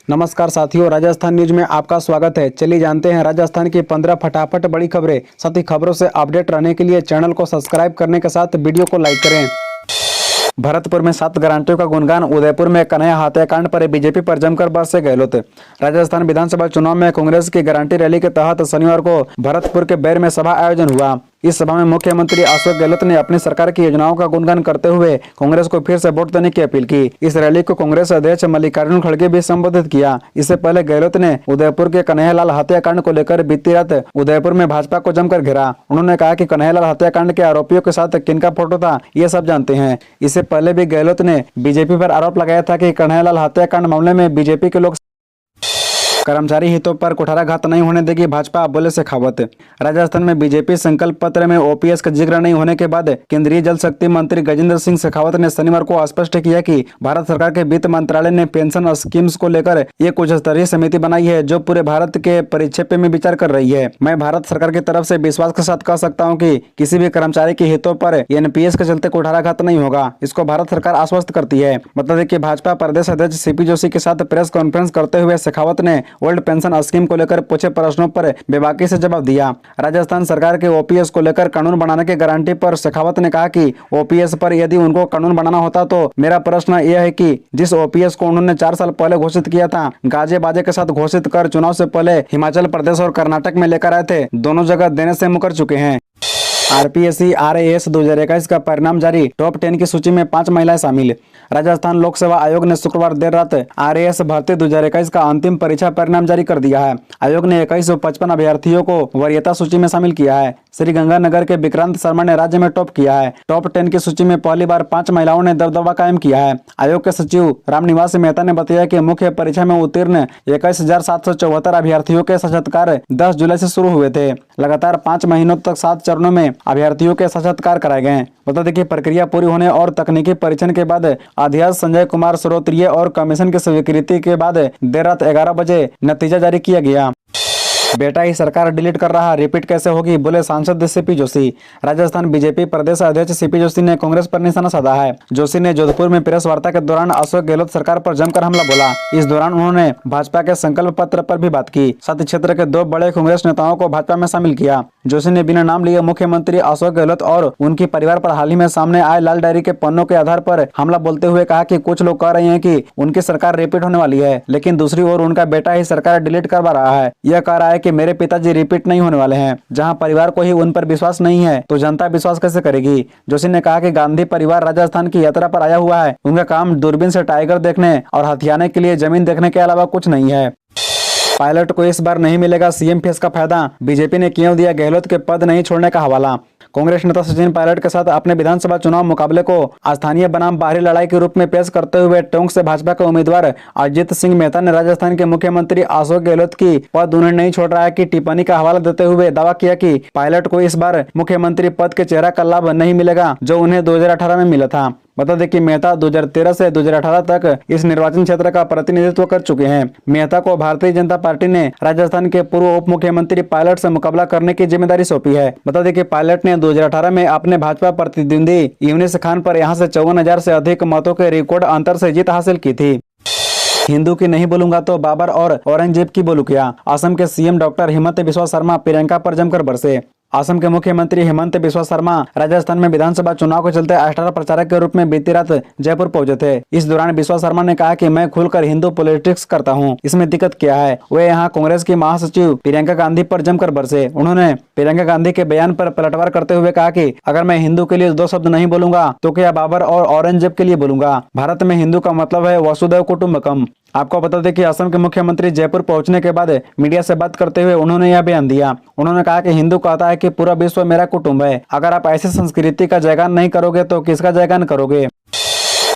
नमस्कार साथियों, राजस्थान न्यूज में आपका स्वागत है। चलिए जानते हैं राजस्थान की 15 फटाफट बड़ी खबरें। साथ ही खबरों से अपडेट रहने के लिए चैनल को सब्सक्राइब करने के साथ वीडियो को लाइक करें। भरतपुर में 7 गारंटियों का गुणगान, उदयपुर में कन्हैया हत्याकांड पर बीजेपी पर जमकर बरसे गहलोत। राजस्थान विधानसभा चुनाव में कांग्रेस की गारंटी रैली के तहत शनिवार को भरतपुर के बैर में सभा आयोजन हुआ। इस सभा में मुख्यमंत्री अशोक गहलोत ने अपनी सरकार की योजनाओं का गुणगान करते हुए कांग्रेस को फिर से वोट देने की अपील की। इस रैली को कांग्रेस अध्यक्ष मल्लिकार्जुन खड़गे भी संबोधित किया। इससे पहले गहलोत ने उदयपुर के कन्हैयालाल हत्याकांड को लेकर बीती रात उदयपुर में भाजपा को जमकर घेरा। उन्होंने कहा कि कन्हैयालाल हत्याकांड के आरोपियों के साथ किनका फोटो था ये सब जानते हैं। इससे पहले भी गहलोत ने बीजेपी पर आरोप लगाया था कि कन्हैयालाल हत्याकांड मामले में बीजेपी के लोग कर्मचारी हितों पर कुठाराघात नहीं होने देगी भाजपा, बोले शेखावत। राजस्थान में बीजेपी संकल्प पत्र में ओपीएस का जिक्र नहीं होने के बाद केंद्रीय जल शक्ति मंत्री गजेंद्र सिंह शेखावत ने शनिवार को स्पष्ट किया कि भारत सरकार के वित्त मंत्रालय ने पेंशन स्कीम्स को लेकर एक उच्च स्तरीय समिति बनाई है जो पूरे भारत के परिप्रेक्ष्य में विचार कर रही है। मैं भारत सरकार की तरफ से विश्वास के साथ कह सकता हूँ कि किसी भी कर्मचारी के हितों पर एनपीएस के चलते कुठाराघात नहीं होगा। इसको भारत सरकार आश्वस्त करती है। बता दें कि भाजपा प्रदेश अध्यक्ष सीपी जोशी के साथ प्रेस कॉन्फ्रेंस करते हुए शेखावत ने ओल्ड पेंशन स्कीम को लेकर पूछे प्रश्नों पर बेबाकी से जवाब दिया। राजस्थान सरकार के ओपीएस को लेकर कानून बनाने की गारंटी पर शेखावत ने कहा कि ओपीएस पर यदि उनको कानून बनाना होता तो मेरा प्रश्न यह है कि जिस ओपीएस को उन्होंने 4 साल पहले घोषित किया था, गाजे बाजे के साथ घोषित कर चुनाव से पहले हिमाचल प्रदेश और कर्नाटक में लेकर आए थे, दोनों जगह देने से मुकर चुके हैं। आरपीएससी आरएएस 2021 का परिणाम जारी, टॉप 10 की सूची में 5 महिलाएं शामिल। राजस्थान लोक सेवा आयोग ने शुक्रवार देर रात आरएएस भर्ती 2021 का अंतिम परीक्षा परिणाम जारी कर दिया है। आयोग ने 2155 अभ्यर्थियों को वरीयता सूची में शामिल किया है। श्रीगंगानगर के विक्रांत शर्मा ने राज्य में टॉप किया है। टॉप 10 की सूची में पहली बार 5 महिलाओं ने दबदबा कायम किया है। आयोग के सचिव रामनिवास मेहता ने बताया कि मुख्य परीक्षा में उत्तीर्ण 21,774 अभ्यर्थियों के साक्षात्कार 10 जुलाई से शुरू हुए थे। लगातार 5 महीनों तक 7 चरणों में अभ्यर्थियों के साक्षात्कार कराए गए। बता दें कि प्रक्रिया पूरी होने और तकनीकी परीक्षण के बाद अध्यक्ष संजय कुमार श्रोत्रिय और कमीशन की स्वीकृति के बाद देर रात 11 बजे नतीजा जारी किया गया। बेटा ही सरकार डिलीट कर रहा, रिपीट कैसे होगी, बोले सांसद सीपी जोशी। राजस्थान बीजेपी प्रदेश अध्यक्ष सीपी जोशी ने कांग्रेस पर निशाना साधा है। जोशी ने जोधपुर में प्रेस वार्ता के दौरान अशोक गहलोत सरकार पर जमकर हमला बोला। इस दौरान उन्होंने भाजपा के संकल्प पत्र पर भी बात की। साथ ही क्षेत्र के 2 बड़े कांग्रेस नेताओं को भाजपा में शामिल किया। जोशी ने बिना नाम लिए मुख्यमंत्री अशोक गहलोत और उनके परिवार पर हाल ही में सामने आए लाल डायरी के पन्नों के आधार पर हमला बोलते हुए कहा कि कुछ लोग कह रहे हैं कि उनकी सरकार रिपीट होने वाली है, लेकिन दूसरी ओर उनका बेटा ही सरकार डिलीट करवा रहा है। यह कह रहा है कि मेरे पिताजी रिपीट नहीं होने वाले हैं। जहां परिवार को ही उन पर विश्वास नहीं है तो जनता विश्वास कैसे करेगी। जोशी ने कहा कि गांधी परिवार राजस्थान की यात्रा पर आया हुआ है। उनका काम दूरबीन से टाइगर देखने और हथियाने के लिए जमीन देखने के अलावा कुछ नहीं है। पायलट को इस बार नहीं मिलेगा सीएम फेस का फायदा, बीजेपी ने क्यों दिया गहलोत के पद नहीं छोड़ने का हवाला। कांग्रेस नेता सचिन पायलट के साथ अपने विधानसभा चुनाव मुकाबले को स्थानीय बनाम बाहरी लड़ाई के रूप में पेश करते हुए टोंक से भाजपा के उम्मीदवार अजित सिंह मेहता ने राजस्थान के मुख्यमंत्री अशोक गहलोत की पद उन्हें नहीं छोड़ रहा है की टिप्पणी का हवाला देते हुए दावा किया कि पायलट को इस बार मुख्यमंत्री पद के चेहरा का लाभ नहीं मिलेगा जो उन्हें 2018 में मिला था। बता दें कि मेहता 2013 से 2018 तक इस निर्वाचन क्षेत्र का प्रतिनिधित्व कर चुके हैं। मेहता को भारतीय जनता पार्टी ने राजस्थान के पूर्व उप मुख्यमंत्री पायलट से मुकाबला करने की जिम्मेदारी सौंपी है। बता दें कि पायलट ने 2018 में अपने भाजपा प्रतिद्वंदी यूनिस खान पर यहां से 54,000 से अधिक मतों के रिकॉर्ड अंतर से जीत हासिल की थी। हिंदू की नहीं बोलूंगा तो बाबर और औरंगजेब की बोलूं क्या, असम के सीएम डॉक्टर हिमंत बिस्वा शर्मा प्रियंका पर जमकर बरसे। असम के मुख्यमंत्री हिमंत बिस्वा शर्मा राजस्थान में विधानसभा चुनाव के चलते स्टार प्रचारक के रूप में बीती रात जयपुर पहुंचे थे। इस दौरान बिस्वा शर्मा ने कहा कि मैं खुलकर हिंदू पॉलिटिक्स करता हूं, इसमें दिक्कत क्या है। वे यहां कांग्रेस की महासचिव प्रियंका गांधी पर जमकर बरसे। उन्होंने प्रियंका गांधी के बयान पर पलटवार करते हुए कहा कि अगर मैं हिंदू के लिए 2 शब्द नहीं बोलूंगा तो क्या बाबर और औरंगजेब के लिए बोलूंगा। भारत में हिंदू का मतलब है वसुधैव कुटुंबकम। आपको बता दें कि असम के मुख्यमंत्री जयपुर पहुंचने के बाद मीडिया से बात करते हुए उन्होंने यह बयान दिया। उन्होंने कहा कि हिंदू कहता है कि पूरा विश्व मेरा कुटुंब है। अगर आप ऐसी संस्कृति का जयगान नहीं करोगे तो किसका जयगान करोगे।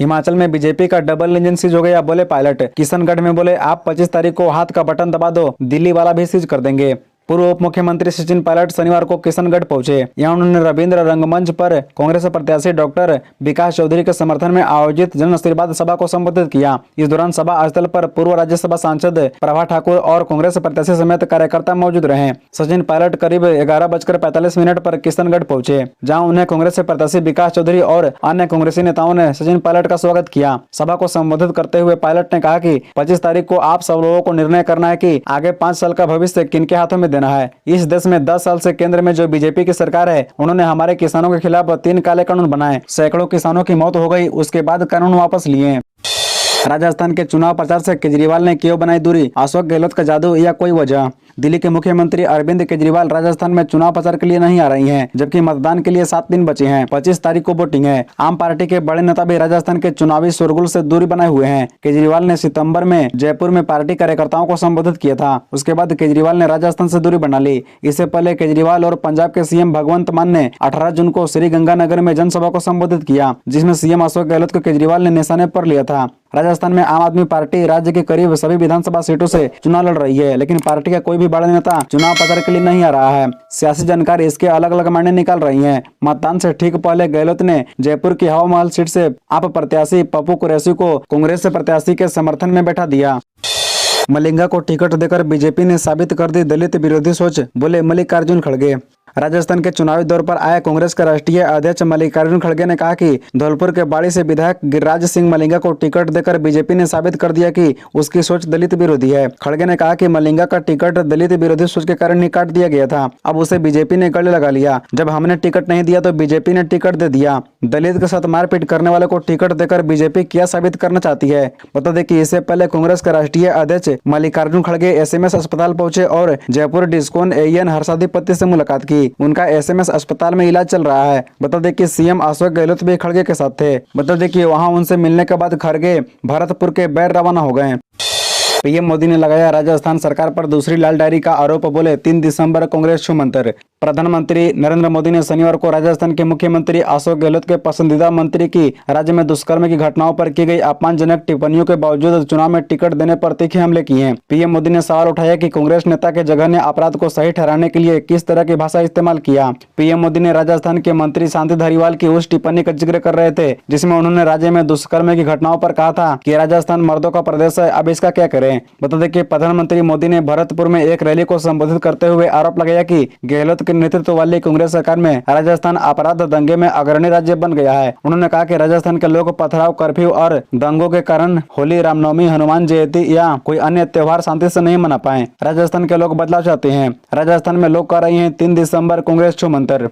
हिमाचल में बीजेपी का डबल इंजन सीज हो गया, बोले पायलट। किशनगढ़ में बोले आप 25 तारीख को हाथ का बटन दबा दो, दिल्ली वाला भी सीज कर देंगे। पूर्व उप मुख्यमंत्री सचिन पायलट शनिवार को किशनगढ़ पहुंचे। यहां उन्होंने रविंद्र रंगमंच पर कांग्रेस प्रत्याशी डॉक्टर विकास चौधरी के समर्थन में आयोजित जन आशीर्वाद सभा को संबोधित किया। इस दौरान सभा स्थल पर पूर्व राज्यसभा सांसद प्रभा ठाकुर और कांग्रेस प्रत्याशी समेत कार्यकर्ता मौजूद रहे। सचिन पायलट करीब 11:45 पर किशनगढ़ पहुंचे, जहां उन्हें कांग्रेस प्रत्याशी विकास चौधरी और अन्य कांग्रेसी नेताओं ने सचिन पायलट का स्वागत किया। सभा को संबोधित करते हुए पायलट ने कहा कि 25 तारीख को आप सब लोगों को निर्णय करना है कि आगे 5 साल का भविष्य किनके हाथों में देना है। इस देश में 10 साल से केंद्र में जो बीजेपी की सरकार है, उन्होंने हमारे किसानों के खिलाफ 3 काले कानून बनाए, सैकड़ों किसानों की मौत हो गई, उसके बाद कानून वापस लिए। राजस्थान के चुनाव प्रचार से केजरीवाल ने क्यों बनाई दूरी, अशोक गहलोत का जादू या कोई वजह। दिल्ली के मुख्यमंत्री अरविंद केजरीवाल राजस्थान में चुनाव प्रचार के लिए नहीं आ रही हैं, जबकि मतदान के लिए 7 दिन बचे हैं। 25 तारीख को वोटिंग है। आम पार्टी के बड़े नेता भी राजस्थान के चुनावी शोरगुल से दूरी बनाए हुए हैं। केजरीवाल ने सितंबर में जयपुर में पार्टी कार्यकर्ताओं को संबोधित किया था। उसके बाद केजरीवाल ने राजस्थान से दूरी बना ली। इससे पहले केजरीवाल और पंजाब के सीएम भगवंत मान ने 18 जून को श्रीगंगानगर में जनसभा को संबोधित किया, जिसमें सीएम अशोक गहलोत को केजरीवाल ने निशाने पर लिया था। राजस्थान में आम आदमी पार्टी राज्य के करीब सभी विधानसभा सीटों से चुनाव लड़ रही है, लेकिन पार्टी का कोई भी बड़ा नेता चुनाव प्रचार के लिए नहीं आ रहा है। सियासी जानकार इसके अलग अलग मायने निकाल रही हैं। मतदान से ठीक पहले गहलोत ने जयपुर की हवा महल सीट से आप प्रत्याशी पप्पू कुरैशी को कांग्रेस प्रत्याशी के समर्थन में बैठा दिया। मलिंगा को टिकट देकर बीजेपी ने साबित कर दी दलित विरोधी सोच, बोले मल्लिकार्जुन खड़गे। राजस्थान के चुनावी दौर पर आए कांग्रेस के राष्ट्रीय अध्यक्ष मल्लिकार्जुन खड़गे ने कहा कि धौलपुर के बाड़ी से विधायक गिरिराज सिंह मलिंगा को टिकट देकर बीजेपी ने साबित कर दिया कि उसकी सोच दलित विरोधी है। खड़गे ने कहा कि मलिंगा का टिकट दलित विरोधी सोच के कारण ही काट दिया गया था, अब उसे बीजेपी ने गले लगा लिया। जब हमने टिकट नहीं दिया तो बीजेपी ने टिकट दे दिया। दलित के साथ मारपीट करने वाले को टिकट देकर बीजेपी क्या साबित करना चाहती है। बता दें कि इससे पहले कांग्रेस के राष्ट्रीय अध्यक्ष मल्लिकार्जुन खड़गे एसएमएस अस्पताल पहुंचे और जयपुर डिस्कॉन एएन हर्षाधिपति से मुलाकात की। उनका एसएमएस अस्पताल में इलाज चल रहा है। बता दें कि सीएम अशोक गहलोत भी खड़गे के साथ थे। बता दें कि वहां उनसे मिलने के बाद खड़गे भरतपुर के बैर रवाना हो गए। पीएम मोदी ने लगाया राजस्थान सरकार पर दूसरी लाल डायरी का आरोप, बोले 3 दिसंबर कांग्रेस छू मंत्र। प्रधानमंत्री नरेंद्र मोदी ने शनिवार को राजस्थान के मुख्यमंत्री अशोक गहलोत के पसंदीदा मंत्री की राज्य में दुष्कर्म की घटनाओं पर की गई अपमानजनक टिप्पणियों के बावजूद चुनाव में टिकट देने पर तीखे हमले किए हैं। पीएम मोदी ने सवाल उठाया कि कांग्रेस नेता के जघन्य अपराध को सही ठहराने के लिए किस तरह की भाषा इस्तेमाल किया। पीएम मोदी ने राजस्थान के मंत्री शांति धारीवाल की उस टिप्पणी का जिक्र कर रहे थे जिसमें उन्होंने राज्य में दुष्कर्म की घटनाओं पर कहा था कि राजस्थान मर्दों का प्रदेश है, अब इसका क्या करें। बता दें कि प्रधानमंत्री मोदी ने भरतपुर में एक रैली को संबोधित करते हुए आरोप लगाया कि गहलोत के नेतृत्व वाली कांग्रेस सरकार में राजस्थान अपराध दंगे में अग्रणी राज्य बन गया है। उन्होंने कहा कि राजस्थान के लोग पथराव, कर्फ्यू और दंगों के कारण होली, रामनवमी, हनुमान जयंती या कोई अन्य त्योहार शांति से नहीं मना पाए। राजस्थान के लोग बदलाव चाहते हैं। राजस्थान में लोग कह रहे हैं 3 दिसंबर कांग्रेस छू मंत्र।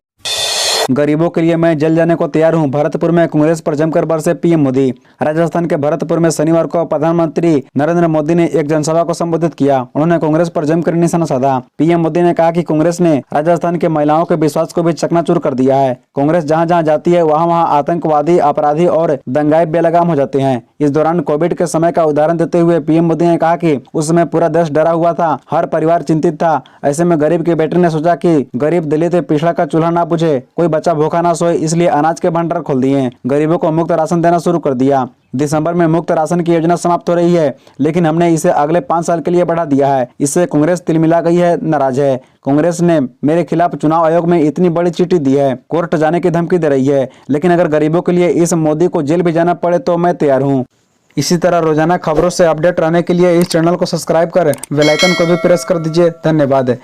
गरीबों के लिए मैं जल जाने को तैयार हूं, भरतपुर में कांग्रेस पर जमकर बरसे पीएम मोदी। राजस्थान के भरतपुर में शनिवार को प्रधानमंत्री नरेंद्र मोदी ने एक जनसभा को संबोधित किया। उन्होंने कांग्रेस पर जमकर निशाना साधा। पीएम मोदी ने कहा कि कांग्रेस ने राजस्थान के महिलाओं के विश्वास को भी चकनाचूर कर दिया है। कांग्रेस जहां जहां जाती है वहां वहां आतंकवादी, अपराधी और दंगाई बेलगाम हो जाते हैं। इस दौरान कोविड के समय का उदाहरण देते हुए पीएम मोदी ने कहा कि उस समय पूरा देश डरा हुआ था, हर परिवार चिंतित था। ऐसे में गरीब की बेटी ने सोचा कि गरीब दलित पिछड़ा का चूल्हा ना बुझे, कोई बच्चा भूखा ना सोए, इसलिए अनाज के भंडार खोल दिए, गरीबों को मुफ्त राशन देना शुरू कर दिया। दिसंबर में मुफ्त राशन की योजना समाप्त हो रही है, लेकिन हमने इसे अगले 5 साल के लिए बढ़ा दिया है। इससे कांग्रेस तिलमिला गई है, नाराज है। कांग्रेस ने मेरे खिलाफ चुनाव आयोग में इतनी बड़ी चिट्ठी दी है, कोर्ट जाने की धमकी दे रही है, लेकिन अगर गरीबों के लिए इस मोदी को जेल भी जाना पड़े तो मैं तैयार हूँ। इसी तरह रोजाना खबरों से अपडेट रहने के लिए इस चैनल को सब्सक्राइब कर बेल आइकन को भी प्रेस कर दीजिए। धन्यवाद।